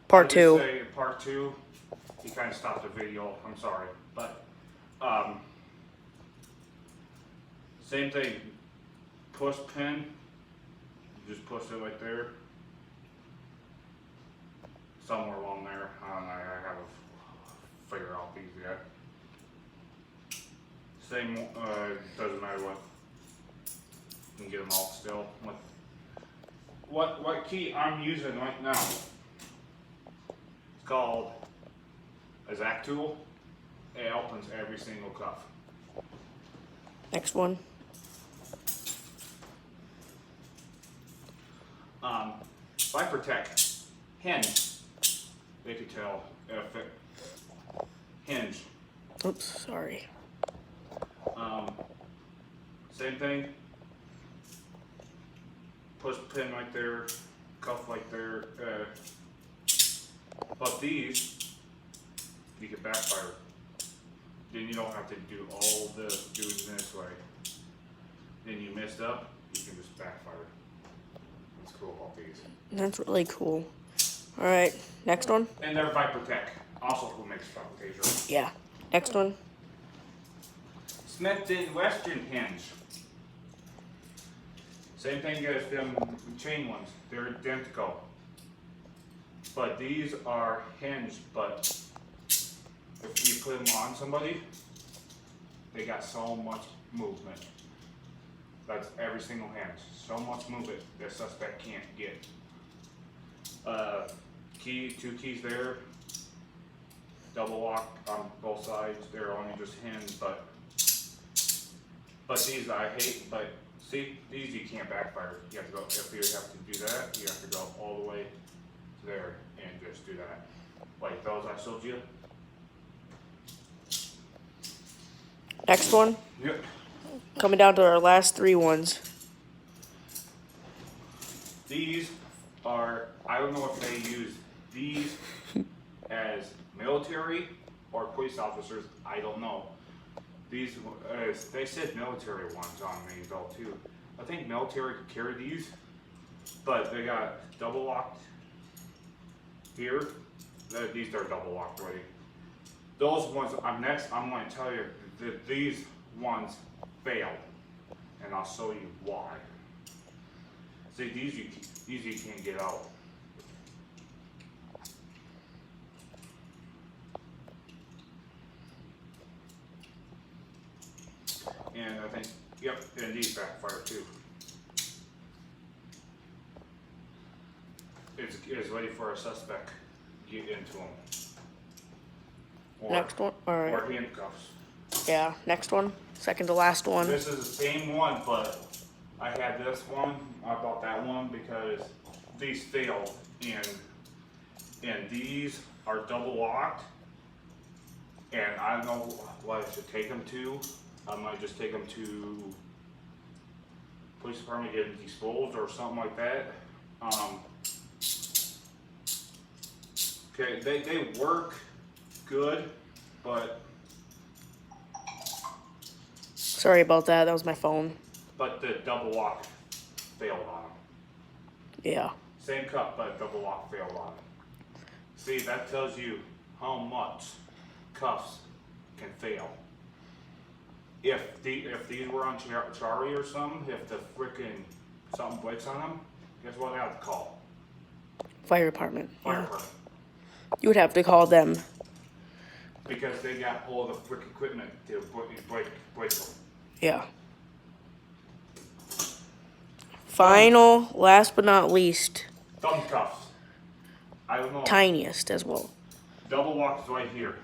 Part two. Say part two. He kind of stopped the video. I'm sorry, but same thing. Push pin. You just push it right there. Somewhere along there. I don't know. I haven't figured out these yet. Same. Doesn't matter what. You can get them all still. What key I'm using right now? It's called a Zac tool. It opens every single cuff. Next one. Viper Tech hinge. They could tell if it hinge. Oops, sorry. Same thing. Push pin right there, cuff right there. But these, you can backfire. Then you don't have to do all this, do it this way. Then you messed up, you can just backfire. That's cool about these. That's really cool. All right, next one. And they're Viper Tech, also who makes front taser. Yeah. Next one. Smith & Wesson hinge. Same thing as them chain ones. They're identical. But these are hinged, but if you put them on somebody, they got so much movement. That's every single hinge. So much movement the suspect can't get. Two keys there. Double lock on both sides. They're only just hinged, but these I hate. But see, these you can't backfire. You have to go. If you have to do that, you have to go all the way to there and just do that. Like those I showed you. Next one. Yep. Coming down to our last three ones. These are, I don't know if they use these as military or police officers. I don't know. These, they said military ones on me though too. I think military could carry these, but they got double locked here. These are double locked already. Those ones, I'm going to tell you that these ones failed, and I'll show you why. See, these you can't get out. And I think, yep, and these backfire too. It's ready for a suspect to get into them. Next one. All right. Or handcuffs. Yeah. Next one. Second to last one. This is the same one, but I had this one. I bought that one because these failed, and these are double locked. And I don't know what I should take them to. I might just take them to police department, get them disposed or something like that. Okay, they work good, but Sorry about that. That was my phone. but the double lock failed on them. Yeah. Same cup, but double lock failed on them. See, that tells you how much cuffs can fail. If these were on Charlie or something, if the frickin' something breaks on them, guess what I have to call? Fire department. Fire Yeah. department. You would have to call them. Because they got all the frick equipment to break them. Yeah. Final, last but not least, Thumb cuffs. I don't know. tiniest as well. Double lock is right here.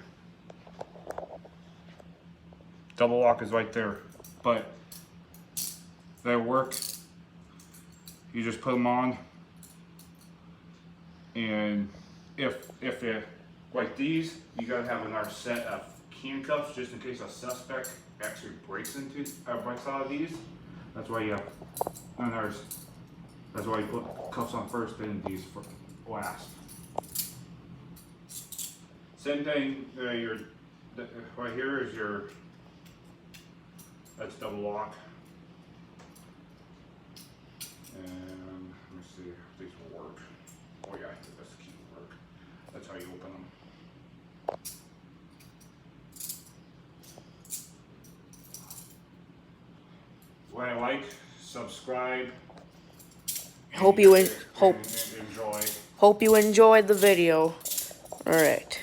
Double lock is right there. But they work. You just put them on. And if you, like these, you gotta have another set of handcuffs just in case a suspect actually breaks out of these. That's why you have another. That's why you put cuffs on first, then these for last. Same thing. Right here is your. That's double lock. And let me see if these will work. Oh yeah, this key will work. how you open them. What I like, subscribe. Hope you and enjoy. hope you enjoyed the video. All right.